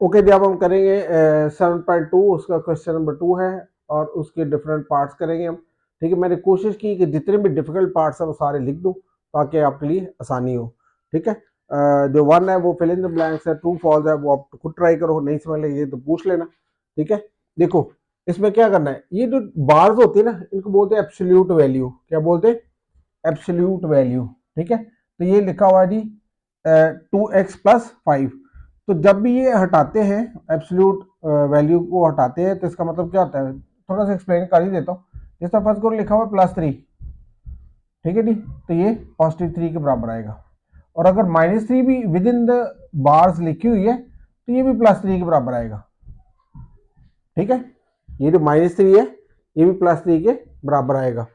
Okay जी, अब हम करेंगे 7.2, उसका क्वेश्चन नंबर 2 है और उसके डिफरेंट पार्ट्स करेंगे हम। ठीक है, मैंने कोशिश की कि जितने भी डिफिकल्ट पार्ट्स हैं वो सारे लिख दूं ताकि आपके लिए आसानी हो। ठीक है, जो 1 है वो फिल इन द ब्लैंक्स है, ट्रू फॉल्स है, वो आप खुद ट्राई करो, नहीं समझ लगे तो पूछ लेना। ठीक है, देखो इसमें क्या करना है, ये जो बार्स होती है ना इनको बोलते हैं एब्सोल्यूट वैल्यू। क्या बोलते हैं? Absolute value. ठीक है, तो ये लिखा हुआ है जी 2x+5। तो जब भी ये हटाते हैं एब्सोल्यूट वैल्यू को हटाते हैं तो इसका मतलब क्या होता है, थोड़ा सा एक्सप्लेन कर ही देता हूँ। जिस तरह फर्स्ट को लिखा हुआ +3, ठीक है जी, तो ये +3 के बराबर आएगा। और अगर -3 भी विद इन द बार्स लिखी हुई है तो ये भी +3 के बराबर आएगा। ठीक है, ये जो -3 है ये भी +3 के बराबर आएगा।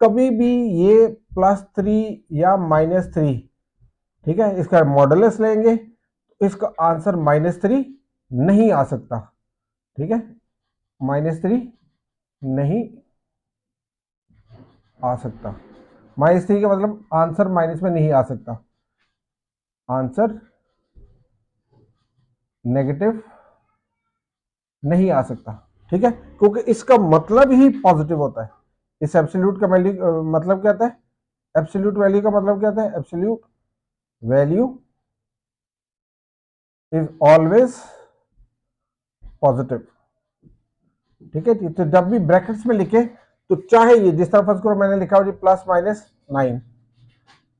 कभी भी ये +3 या -3, ठीक है, इसका मॉडुलस लेंगे तो इसका आंसर -3 नहीं आ सकता। ठीक है, -3 नहीं आ सकता। -3 का मतलब आंसर माइनस में नहीं आ सकता, आंसर नेगेटिव नहीं आ सकता। ठीक है, क्योंकि इसका मतलब ही पॉजिटिव होता है। इस एब्सोल्यूट का वैल्यू मतलब क्या होता है? एब्सोल्यूट वैल्यू का मतलब क्या होता है? Absolute value is always positive. ठीक है, तो जब भी ब्रैकेट्स में लिखे तो चाहे ये जिस तरह फर्स्ट करो मैंने लिखा हो जी +-9,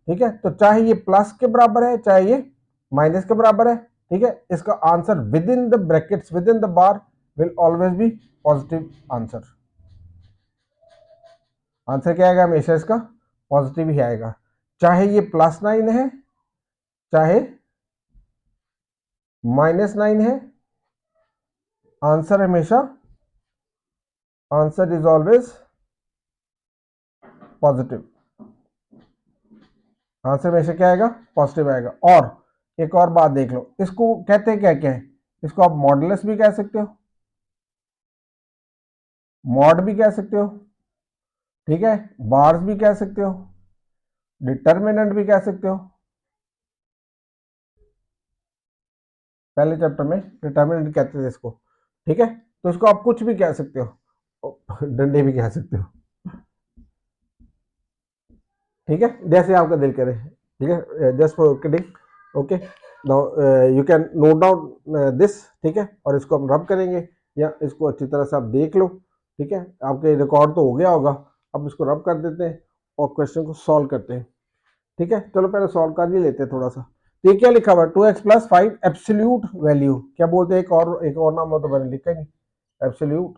ठीक है, तो चाहे ये प्लस के बराबर है चाहे ये माइनस के बराबर है, ठीक है, इसका answer with in the brackets with in the bar will always be positive answer. Answer क्या आएगा? हमेशा इसका पॉजिटिव ही आएगा, चाहे ये +9 है चाहे -9 है, आंसर हमेशा, answer is always positive. Answer हमेशा क्या आएगा? पॉजिटिव आएगा। और एक और बात देख लो, इसको कहते हैं क्या क्या है? इसको आप मॉडुलस भी कह सकते हो, मॉड भी कह सकते हो, ठीक है, बार्स भी कह सकते हो, डिटर्मिनेंट भी कह सकते हो। पहले चैप्टर में डिटर्मिनेंट कहते थे इसको। ठीक है, तो इसको आप कुछ भी कह सकते हो, डंडे भी कह सकते हो। ठीक है, जैसे आपका दिल करे। ठीक है, just for kidding. Okay, now you can note down this. ठीक है, और इसको हम रब करेंगे या इसको अच्छी तरह से आप देख लो। ठीक है, आपके रिकॉर्ड तो हो गया होगा, अब इसको रब कर देते हैं और क्वेश्चन को सॉल्व करते हैं। ठीक है, चलो पहले सॉल्व कर ही लेते हैं थोड़ा सा। तो ये क्या लिखा हुआ है? 2x+5 absolute value. क्या बोलते हैं? एक और नाम हो तो मैंने लिखा ही नहीं, एब्सोल्यूट।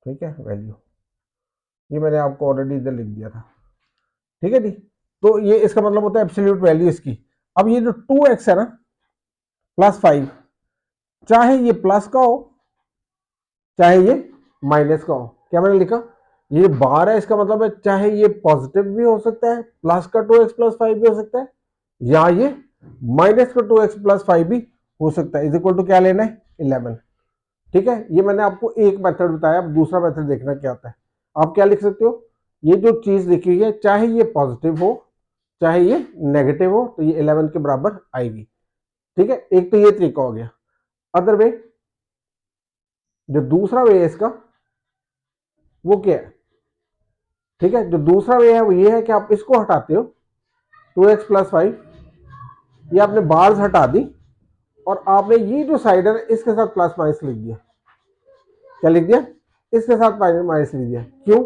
ठीक है, वैल्यू ये मैंने आपको ऑलरेडी इधर लिख दिया था। ठीक है जी, तो ये इसका मतलब होता है एब्सोल्यूट वैल्यू इसकी। अब ये जो 2x है ना +5, चाहे ये प्लस का हो चाहे ये माइनस का हो। क्या मैंने लिखा? ये बार है, इसका मतलब है चाहे ये पॉजिटिव भी हो सकता है, प्लस का 2x+5 भी हो सकता है, या ये माइनस का 2x+5 भी हो सकता है। इज इक्वल टू क्या लेना है? 11। ठीक है, ये मैंने आपको एक मेथड बताया, अब दूसरा मेथड देखना क्या होता है। आप क्या लिख सकते हो? ये जो चीज लिखी हुई है चाहे ये पॉजिटिव हो चाहे ये नेगेटिव हो तो ये 11 के बराबर आएगी। ठीक है, एक तो ये तरीका हो गया। अदर वे, जो दूसरा वे है इसका वो क्या है? ठीक है, जो दूसरा वे है वो ये है कि आप इसको हटाते हो 2x+5, ये आपने बार्स हटा दी और आपने ये जो साइड है इसके साथ प्लस माइनस लिख दिया। क्या लिख दिया? इसके साथ माइनस लिख दिया। क्यों?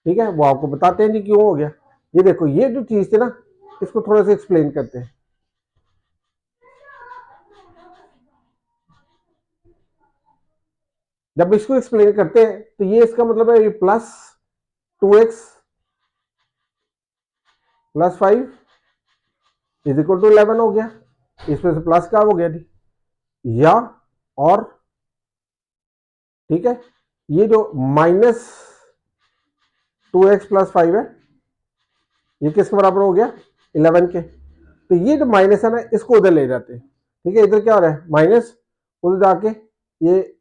ठीक है, वो आपको बताते हैं जी क्यों हो गया। ये देखो, ये जो चीज थी ना इसको थोड़ा सा एक्सप्लेन करते हैं। जब इसको एक्सप्लेन करते हैं तो ये इसका मतलब है ये +2x+5 इज इक्वल टू 11 हो गया। इसमें से प्लस का हो गया जी, या और ठीक है, ये जो -2x+5 है ये किसके बराबर हो गया? 11 के। तो ये जो माइनस है ना इसको उधर ले जाते हैं। ठीक है, इधर क्या हो रहा है? माइनस, उधर जाके ये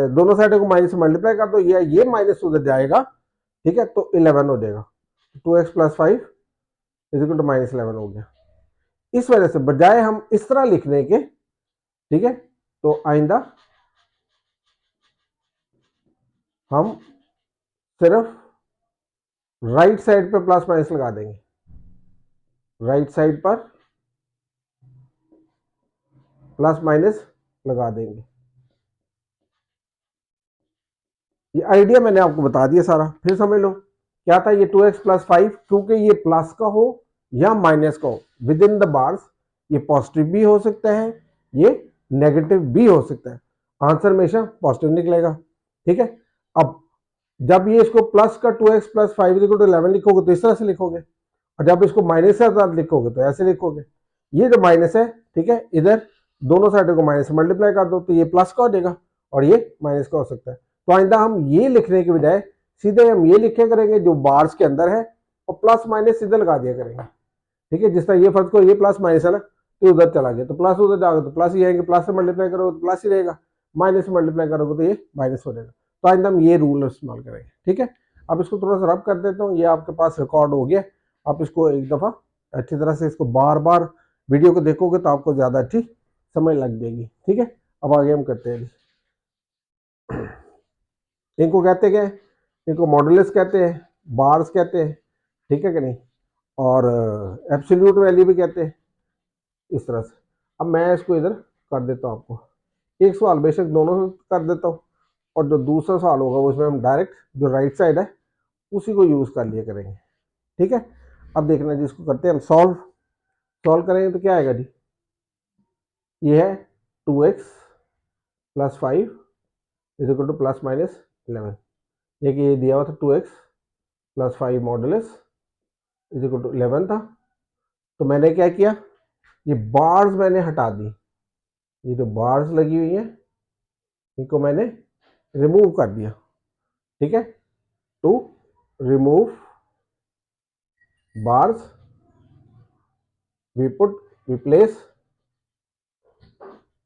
दोनों साइड को माइनस से मल्टीप्लाई कर दो, ये माइनस उधर जाएगा। ठीक है, तो 11 हो जाएगा। 2x+5 इज इक्वल टू -11 हो गया। इस वजह से बजाय हम इस तरह लिखने के, ठीक है, तो आइंदा हम सिर्फ राइट साइड पे प्लस माइनस लगा देंगे, राइट साइड पर प्लस माइनस लगा देंगे। ये आइडिया मैंने आपको बता दिया सारा, फिर समझ लो क्या था ये 2x + 5, क्योंकि ये प्लस का हो या माइनस का हो, विद इन द बार्स ये पॉजिटिव भी हो सकता है, ये नेगेटिव भी हो सकता है, आंसर हमेशा पॉजिटिव निकलेगा। ठीक है, अब जब ये इसको प्लस का 2x + 5 = 11 लिखोगे तो इस तरह से लिखोगे, और जब इसको माइनस के साथ लिखोगे तो ऐसे लिखोगे। ये जो माइनस है, ठीक है, इधर दोनों साइडों को माइनस से मल्टीप्लाई कर दो तो ये प्लस का हो जाएगा और ये माइनस का हो सकता है। तो आइंदा हम ये लिखने के बजाय सीधे हम ये लिखे करेंगे जो बार्स के अंदर है, और प्लस माइनस सीधे लगा दिया करेंगे। ठीक है, जिस तरह ये फर्ज को ये प्लस माइनस है ना, तो उधर चला गया तो प्लस उधर जाओगे तो प्लस ही आएंगे, प्लस से मल्टीप्लाई करोगे तो प्लस ही रहेगा, माइनस से मल्टीप्लाई करोगे तो ये माइनस हो जाएगा। तो आइंदा हम ये रूल इस्तेमाल करेंगे। ठीक है, अब इसको थोड़ा सा रब कर देता हूँ, ये आपके पास रिकॉर्ड हो गया। आप इसको एक दफ़ा अच्छी तरह से इसको बार बार वीडियो को देखोगे तो आपको ज़्यादा अच्छी समझ लग जाएगी। ठीक है, अब आगे हम करते हैं। इनको कहते क्या है, इनको मॉडुलस कहते हैं, बार्स कहते हैं, ठीक है कि नहीं, और एब्सोल्यूट वैल्यू भी कहते हैं, इस तरह से। अब मैं इसको इधर कर देता हूँ, आपको एक सवाल बेशक दोनों कर देता हूँ, और जो दूसरा सवाल होगा उसमें हम डायरेक्ट जो राइट साइड है उसी को यूज़ कर लिया करेंगे। ठीक है, अब देखना जी, इसको करते हैं हम सॉल्व। सॉल्व करेंगे तो क्या आएगा जी, ये है 2x + 5 = ±11। ये दिया हुआ था 2x + 5 मॉडुलस = 11 था। तो मैंने क्या किया, ये बार्स मैंने हटा दी, ये जो बार्स लगी हुई है इनको मैंने रिमूव कर दिया। ठीक है, to remove bars we put replace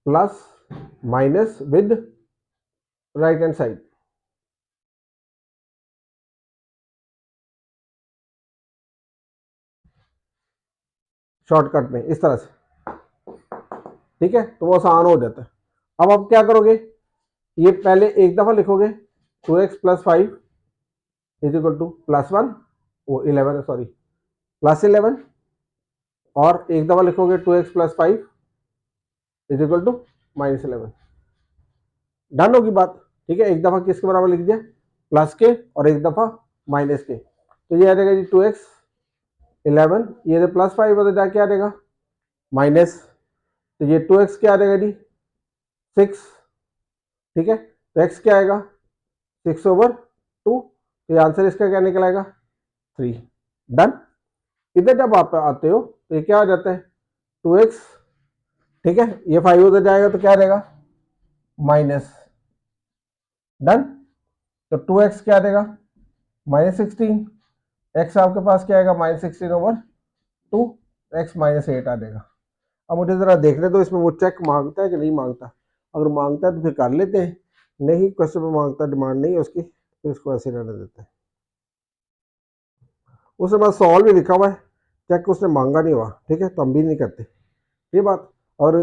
plus minus with right hand side. Shortcut में इस तरह से, ठीक है, तो वो आसान हो जाता है। अब आप क्या करोगे, ये पहले एक दफा लिखोगे 2x + 5 = +1, वो 11 सॉरी +11, और एक दफा लिखोगे 2x + 5 = -11। डन होगी बात। ठीक है, एक दफा किसके बराबर लिख दिया, प्लस के, और एक दफा माइनस के, तो ये आ जाएगा जी 2x 11, ये +5 होता जाके क्या आ जाएगा माइनस, तो ये 2x क्या आ जाएगा जी 6। ठीक है, तो x क्या आएगा 6/2, तो ये आंसर इसका क्या निकल आएगा 3। डन। इधर जब आप आते हो तो ये क्या हो जाता है 2x, ठीक है, ये 5 उधर जाएगा तो क्या रहेगा माइनस। डन। तो 2x क्या देगा -16, x आपके पास क्या आएगा -16/2, x -8 आ जाएगा। अब मुझे जरा देखने दो इसमें वो चेक मांगता है कि नहीं मांगता, अगर मांगता है तो फिर कर लेते हैं, नहीं क्वेश्चन में मांगता, डिमांड नहीं है उसकी, तो इसको ऐसे रहने देते हैं। उसके बाद सॉल्व भी लिखा हुआ है, चेक उसने मांगा नहीं हुआ, ठीक है, तो हम भी नहीं करते ये बात। और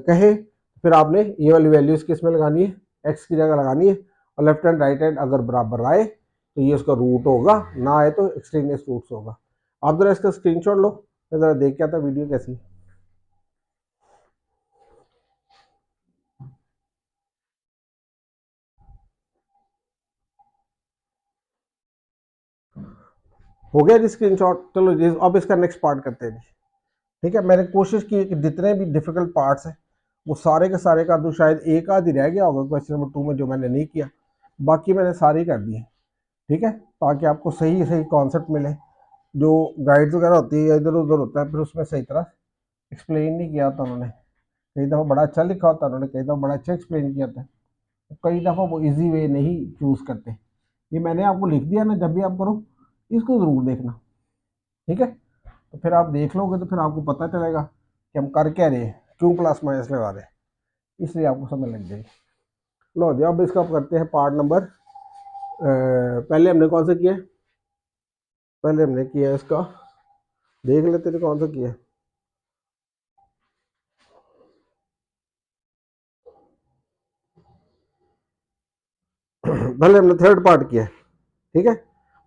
कहे फिर आपने ये वाली वैल्यूज किस में लगानी है, एक्स की जगह लगानी है, और लेफ्ट हैंड राइट हैंड अगर बराबर आए तो ये उसका रूट होगा, ना आए तो एक्सट्रेनियस रूट्स होगा। आप जरा इसका स्क्रीनशॉट लो, मैं जरा देख के आता वीडियो कैसी है। हो गया जी स्क्रीनशॉट, चलो जी अब इसका नेक्स्ट पार्ट करते हैं जी। ठीक है, मैंने कोशिश की कि जितने भी डिफिकल्ट पार्ट्स हैं वो सारे के सारे कर दूँ, शायद एक आध ही रह गया होगा क्वेश्चन नंबर 2 में जो मैंने नहीं किया, बाकी मैंने सारे कर दिए। ठीक है, ताकि आपको सही सही कॉन्सेप्ट मिले। जो गाइड्स वगैरह होती है इधर उधर होता है, फिर उसमें सही तरह एक्सप्लेन नहीं किया होता उन्होंने, कई दफ़ा बड़ा अच्छा लिखा होता है उन्होंने, कई दफ़ा बड़ा अच्छा एक्सप्लेन किया होता है, कई दफ़ा वो इजी वे नहीं चूज़ करते। ये मैंने आपको लिख दिया ना, जब भी आप करो इसको ज़रूर देखना। ठीक है, तो फिर आप देख लोगे तो फिर आपको पता चलेगा कि हम कर क्या रहे हैं, क्यों प्लस माइनस लगा रहे हैं, इसलिए आपको समझ लग जाएगी। लो जी अब इसका करते हैं पार्ट नंबर, पहले हमने कौन सा किया, पहले हमने किया इसका देख लेते थे कौन सा किया। पहले हमने थर्ड पार्ट किया है, ठीक है।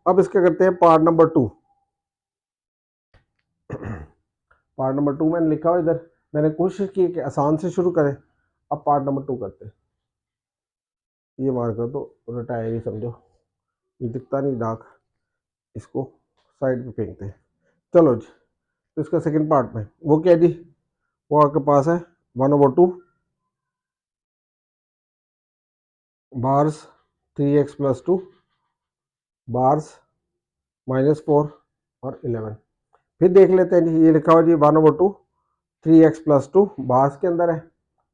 अब इसका करते हैं पार्ट नंबर 2। पार्ट नंबर 2 मैंने लिखा हुआ इधर, मैंने कोशिश की कि आसान से शुरू करें। अब पार्ट नंबर 2 करते हैं। ये मार कर दो, रिटायर ही समझो, ये दिखता नहीं दाग, इसको साइड पे फेंकते हैं। चलो जी, तो इसका सेकंड पार्ट में वो क्या जी, वो आपके पास है 1/2 बार्स 3x+2 बार्स -4 और 11। फिर देख लेते हैं जी, ये लिखा हुआ जी 1/2 3x+2 बार्स के अंदर है,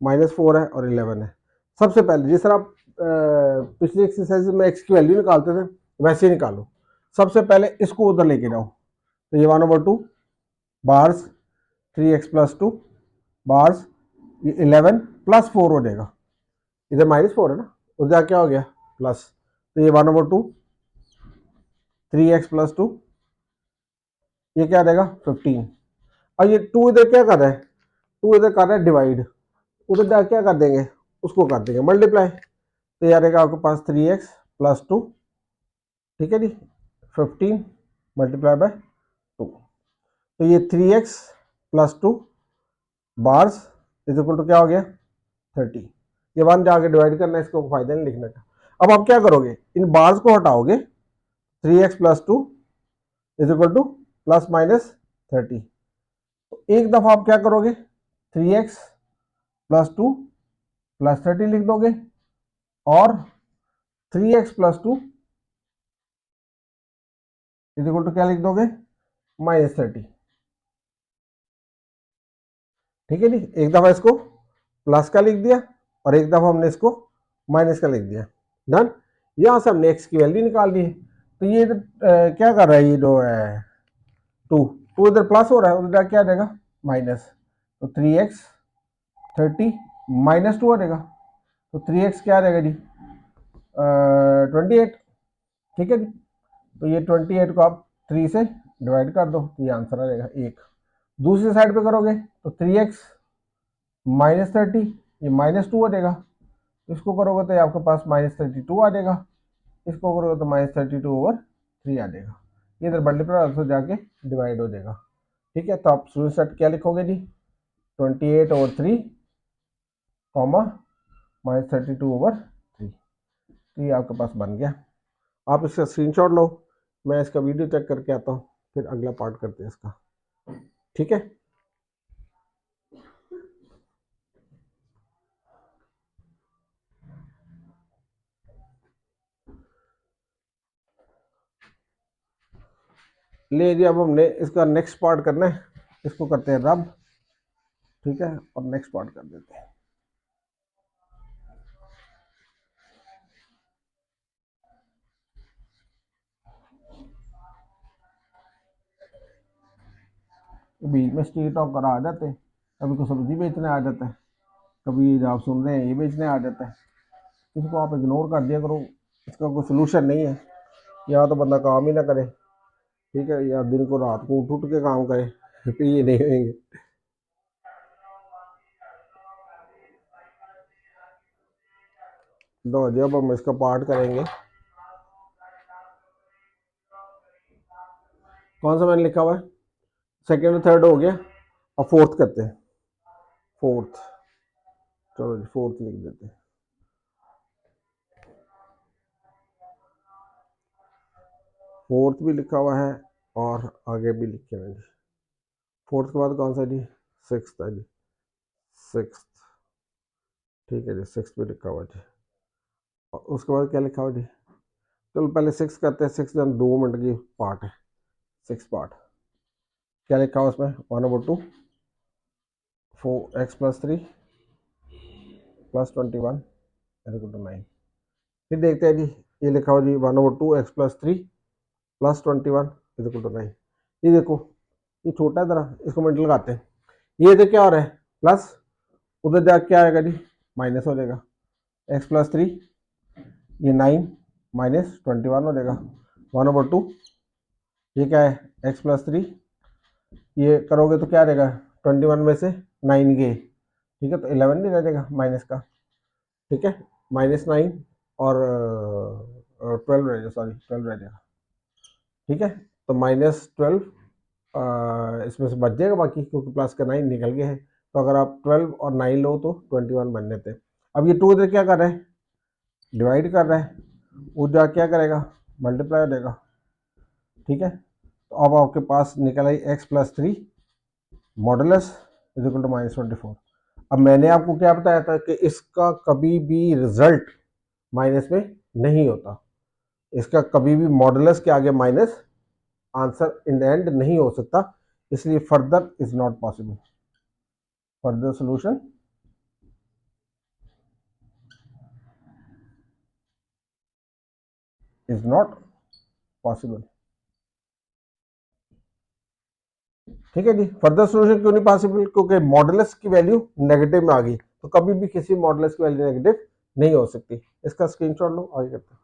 -4 है और 11 है। सबसे पहले जिस तरह आप पिछली एक्सरसाइज में एक्स की वैल्यू निकालते थे वैसे ही निकालो। सबसे पहले इसको उधर लेके जाओ, तो ये 1/2 बार्स 3x+2 बार्स ये 11 +4 हो जाएगा, इधर -4 है ना, उधर क्या हो गया प्लस, तो ये 1/2 3x+2 ये क्या देगा 15। और ये 2 इधर क्या कर रहा है, 2 इधर कर रहा है डिवाइड, उधर जा क्या कर देंगे, उसको कर देंगे मल्टीप्लाई, तो यार रहेगा आपके पास 3x+2, ठीक है जी, 15 मल्टीप्लाई बाय 2, तो ये 3x+2 bars is equal to क्या हो गया 30। ये 1 जाके डिवाइड करना है, इसको फायदा नहीं लिखने का। अब आप क्या करोगे, इन बार्स को हटाओगे, 3x+2 इज इक्वल टू ±30। तो एक दफा आप क्या करोगे, 3x+2 +30 लिख दोगे, और 3x+2 इज इक्वल टू क्या लिख दोगे -30, ठीक है जी। एक दफा इसको प्लस का लिख दिया और एक दफा हमने इसको माइनस का लिख दिया, डन। यहां से हमने एक्स की वैल्यू निकाल दी है, तो ये क्या कर रहा है, ये जो है 2 2 इधर प्लस हो रहा है, उधर क्या देगा माइनस, तो 3x 30 -2 आ जाएगा, तो 3x क्या आ जाएगा जी 28, ठीक है जी। तो ये 28 को आप 3 से डिवाइड कर दो, तो ये आंसर आ जाएगा 1। दूसरी साइड पे करोगे तो 3x -30 ये -2 आ जाएगा, इसको करोगे तो आपके पास -32 आ जाएगा, इसको करोगे तो -32/3 आ जाएगा, इधर मल्टीप्लाई से जाके डिवाइड हो जाएगा, ठीक है। तो आप शुरू सेट क्या लिखोगे जी 28/3 कॉमा -32/3, तो ये आपके पास बन गया। आप इसका स्क्रीनशॉट लो, मैं इसका वीडियो चेक करके आता हूँ, फिर अगला पार्ट करते हैं इसका, ठीक है। ले जी, अब हमने इसका नेक्स्ट पार्ट करना है, इसको करते हैं रब, ठीक है, और नेक्स्ट पार्ट कर देते हैं। बीच में स्ट्रीट हॉकर आ जाते हैं, कभी को सब्जी बेचने आ जाता है, कभी आप सुन रहे हैं ये बेचने आ जाता है, इसको आप इग्नोर कर दिया करो, इसका कोई सोल्यूशन नहीं है। या तो बंदा काम ही ना करे, ठीक है, या दिन को रात को उठ उठ के काम करे, फिर ये नहीं होंगे। तो जब हम इसका पार्ट करेंगे, कौन सा मैंने लिखा हुआ है, सेकेंड और थर्ड हो गया, और फोर्थ करते हैं, फोर्थ, चलो जी फोर्थ लिख देते हैं। फोर्थ भी लिखा हुआ है और आगे भी लिखे हुए हैं। फोर्थ के बाद कौन सा जी, सिक्स्थ है जी, सिक्स्थ, ठीक है जी, सिक्स्थ भी लिखा हुआ है जी। और उसके बाद क्या लिखा हुआ जी, चलो पहले सिक्स करते हैं, सिक्स जन 2 मिनट की पार्ट है, सिक्स पार्ट क्या लिखा हुआ उसमें 1/2 4x+3 +21 = 9। फिर देखते हैं जी, ये लिखा हुआ जी 1/2 x+3 +21 = 9। ये देखो, ये छोटा है जरा, इसको मिनट लगाते हैं, ये देखो क्या हो रहा है प्लस, उधर जा क्या आएगा जी माइनस हो जाएगा, x+3 ये 9 -21 हो जाएगा, 1/2 ये क्या है x+3 ये करोगे तो क्या रहेगा, 21 में से 9 गए, ठीक है, तो 11 नहीं रहेगा माइनस का, ठीक है, -9 और 12 रहेगा, सॉरी 12 रहेगा, ठीक है, तो -12 इसमें से बच जाएगा बाकी, क्योंकि प्लस का 9 निकल गया है, तो अगर आप 12 और 9 लो तो 21 बन लेते हैं। अब ये 2 इधर क्या कर रहा है, डिवाइड कर रहा है, उधर क्या करेगा, मल्टीप्लाई हो जाएगा, ठीक है, तो अब आपके पास निकल आई x+3 modulus is equal to -24। अब मैंने आपको क्या बताया था कि इसका कभी भी रिजल्ट माइनस में नहीं होता, इसका कभी भी मॉडुलस के आगे minus answer in the end नहीं हो सकता, इसलिए further is not possible, further solution is not possible. ठीक है जी, फर्दर सोल्यूशन क्यों नहीं पॉसिबल, क्योंकि मॉडुलस की वैल्यू नेगेटिव में आ गई, तो कभी भी किसी मॉडुलस की वैल्यू नेगेटिव नहीं हो सकती। इसका स्क्रीनशॉट लो, आगे करते हैं।